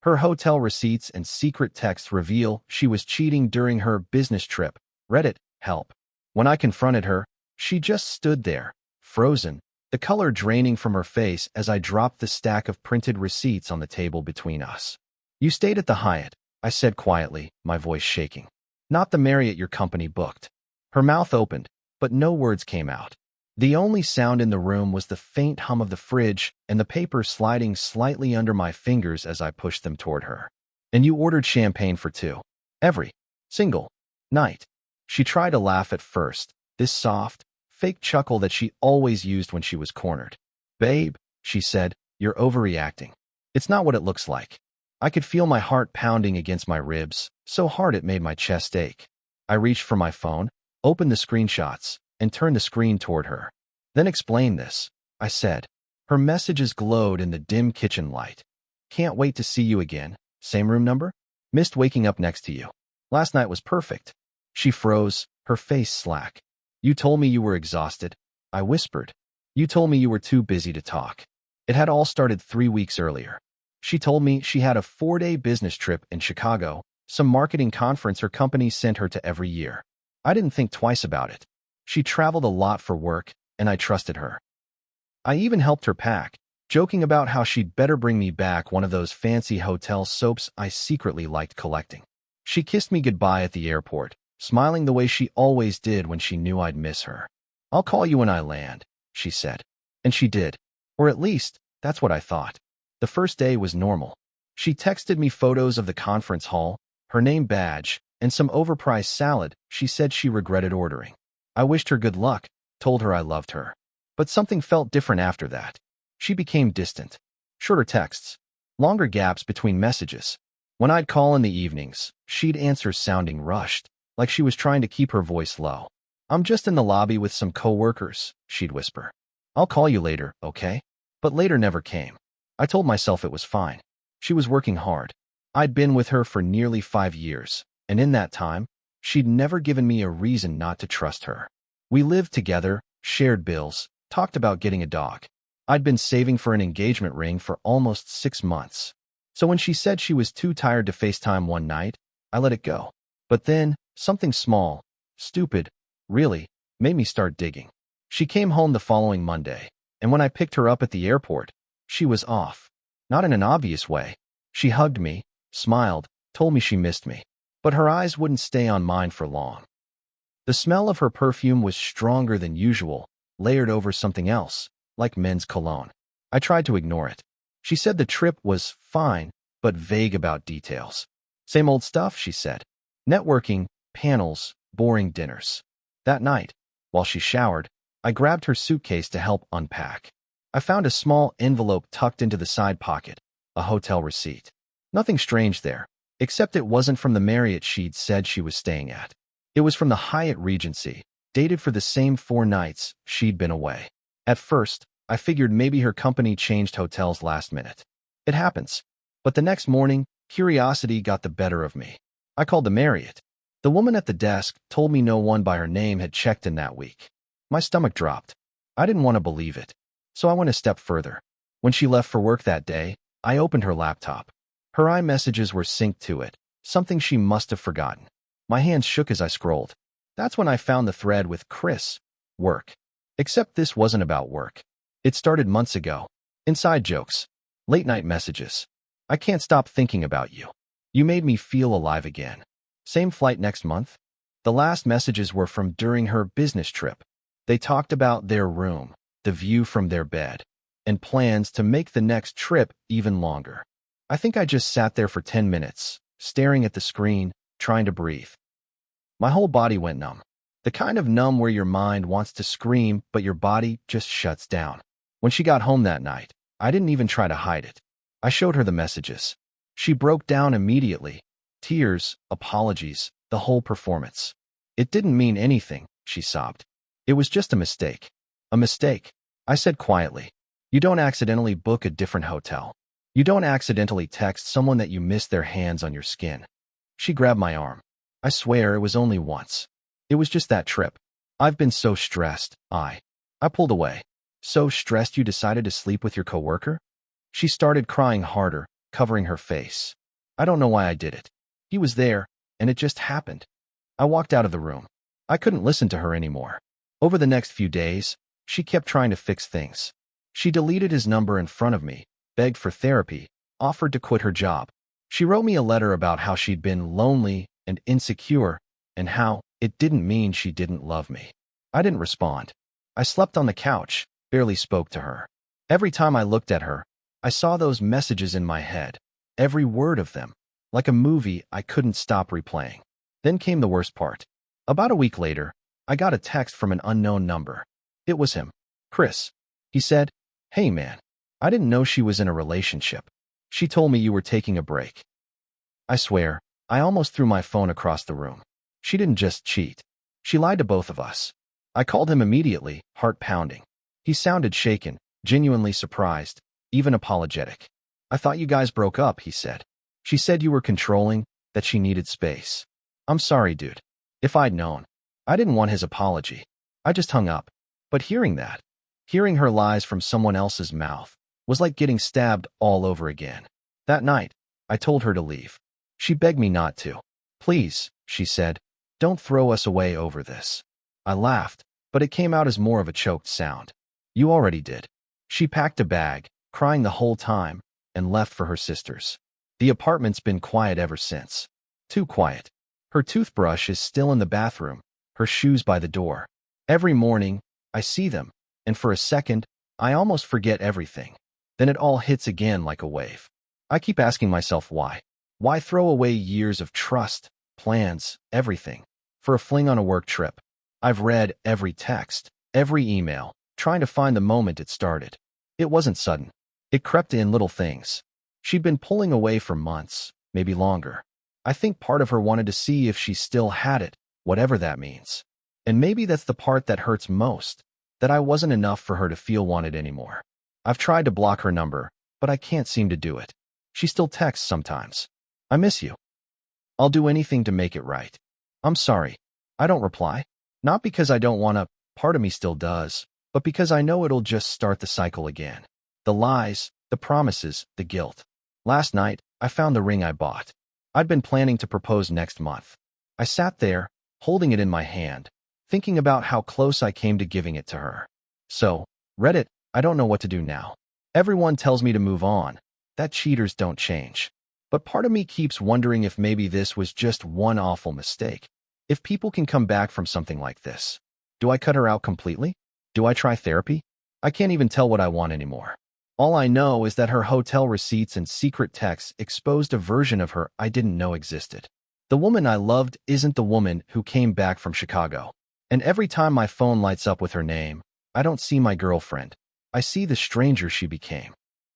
Her hotel receipts and secret texts reveal she was cheating during her business trip. Reddit, help. When I confronted her, she just stood there, frozen, the color draining from her face as I dropped the stack of printed receipts on the table between us. You stayed at the Hyatt, I said quietly, my voice shaking. Not the Marriott your company booked. Her mouth opened, but no words came out. The only sound in the room was the faint hum of the fridge and the paper sliding slightly under my fingers as I pushed them toward her. And you ordered champagne for two. Every single night. She tried to laugh at first, this soft, fake chuckle that she always used when she was cornered. Babe, she said, you're overreacting. It's not what it looks like. I could feel my heart pounding against my ribs, so hard it made my chest ache. I reached for my phone, opened the screenshots, and turned the screen toward her. Then explain this, I said. Her messages glowed in the dim kitchen light. Can't wait to see you again. Same room number? Missed waking up next to you. Last night was perfect. She froze, her face slack. You told me you were exhausted. I whispered. You told me you were too busy to talk. It had all started 3 weeks earlier. She told me she had a 4-day business trip in Chicago, some marketing conference her company sent her to every year. I didn't think twice about it. She traveled a lot for work, and I trusted her. I even helped her pack, joking about how she'd better bring me back one of those fancy hotel soaps I secretly liked collecting. She kissed me goodbye at the airport, smiling the way she always did when she knew I'd miss her. I'll call you when I land, she said. And she did. Or at least, that's what I thought. The first day was normal. She texted me photos of the conference hall, her name badge, and some overpriced salad she said she regretted ordering. I wished her good luck, told her I loved her. But something felt different after that. She became distant. Shorter texts. Longer gaps between messages. When I'd call in the evenings, she'd answer sounding rushed, like she was trying to keep her voice low. I'm just in the lobby with some coworkers, she'd whisper. I'll call you later, okay? But later never came. I told myself it was fine. She was working hard. I'd been with her for nearly 5 years, and in that time, she'd never given me a reason not to trust her. We lived together, shared bills, talked about getting a dog. I'd been saving for an engagement ring for almost 6 months. So when she said she was too tired to FaceTime one night, I let it go. But then, something small, stupid, really, made me start digging. She came home the following Monday, and when I picked her up at the airport, she was off. Not in an obvious way. She hugged me, smiled, told me she missed me. But her eyes wouldn't stay on mine for long. The smell of her perfume was stronger than usual, layered over something else, like men's cologne. I tried to ignore it. She said the trip was fine, but vague about details. Same old stuff, she said. Networking, panels, boring dinners. That night, while she showered, I grabbed her suitcase to help unpack. I found a small envelope tucked into the side pocket, a hotel receipt. Nothing strange there, except it wasn't from the Marriott she'd said she was staying at. It was from the Hyatt Regency, dated for the same 4 nights she'd been away. At first, I figured maybe her company changed hotels last minute. It happens. But the next morning, curiosity got the better of me. I called the Marriott. The woman at the desk told me no one by her name had checked in that week. My stomach dropped. I didn't want to believe it. So I went a step further. When she left for work that day, I opened her laptop. Her iMessages were synced to it, something she must have forgotten. My hands shook as I scrolled. That's when I found the thread with Chris. Work. Except this wasn't about work. It started months ago. Inside jokes. Late-night messages. I can't stop thinking about you. You made me feel alive again. Same flight next month? The last messages were from during her business trip. They talked about their room, the view from their bed, and plans to make the next trip even longer. I think I just sat there for 10 minutes, staring at the screen, trying to breathe. My whole body went numb. The kind of numb where your mind wants to scream, but your body just shuts down. When she got home that night, I didn't even try to hide it. I showed her the messages. She broke down immediately. Tears, apologies, the whole performance. It didn't mean anything, she sobbed. It was just a mistake. A mistake, I said quietly. You don't accidentally book a different hotel. You don't accidentally text someone that you miss their hands on your skin. She grabbed my arm. I swear it was only once. It was just that trip. I've been so stressed, I pulled away. So stressed you decided to sleep with your coworker? She started crying harder, covering her face. I don't know why I did it. He was there, and it just happened. I walked out of the room. I couldn't listen to her anymore. Over the next few days, she kept trying to fix things. She deleted his number in front of me, begged for therapy, offered to quit her job. She wrote me a letter about how she'd been lonely and insecure, and how it didn't mean she didn't love me. I didn't respond. I slept on the couch, barely spoke to her. Every time I looked at her, I saw those messages in my head, every word of them, like a movie I couldn't stop replaying. Then came the worst part. About a week later, I got a text from an unknown number. It was him, Chris. He said, "Hey man, I didn't know she was in a relationship. She told me you were taking a break." I swear, I almost threw my phone across the room. She didn't just cheat. She lied to both of us. I called him immediately, heart pounding. He sounded shaken, genuinely surprised, even apologetic. "I thought you guys broke up," he said. "She said you were controlling, that she needed space." "I'm sorry, dude. If I'd known." I didn't want his apology. I just hung up. But hearing her lies from someone else's mouth, was like getting stabbed all over again. That night, I told her to leave. She begged me not to. "Please," she said, "don't throw us away over this." I laughed, but it came out as more of a choked sound. "You already did." She packed a bag, crying the whole time, and left for her sister's. The apartment's been quiet ever since. Too quiet. Her toothbrush is still in the bathroom, her shoes by the door. Every morning, I see them, and for a second, I almost forget everything. Then it all hits again like a wave. I keep asking myself why. Why throw away years of trust, plans, everything, for a fling on a work trip? I've read every text, every email, trying to find the moment it started. It wasn't sudden. It crept in little things. She'd been pulling away for months, maybe longer. I think part of her wanted to see if she still had it, whatever that means. And maybe that's the part that hurts most, that I wasn't enough for her to feel wanted anymore. I've tried to block her number, but I can't seem to do it. She still texts sometimes. "I miss you. I'll do anything to make it right. I'm sorry." I don't reply. Not because I don't want to, part of me still does, but because I know it'll just start the cycle again. The lies, the promises, the guilt. Last night, I found the ring I bought. I'd been planning to propose next month. I sat there, holding it in my hand, thinking about how close I came to giving it to her. So, Reddit, I don't know what to do now. Everyone tells me to move on, that cheaters don't change. But part of me keeps wondering if maybe this was just one awful mistake. If people can come back from something like this. Do I cut her out completely? Do I try therapy? I can't even tell what I want anymore. All I know is that her hotel receipts and secret texts exposed a version of her I didn't know existed. The woman I loved isn't the woman who came back from Chicago. And every time my phone lights up with her name, I don't see my girlfriend. I see the stranger she became.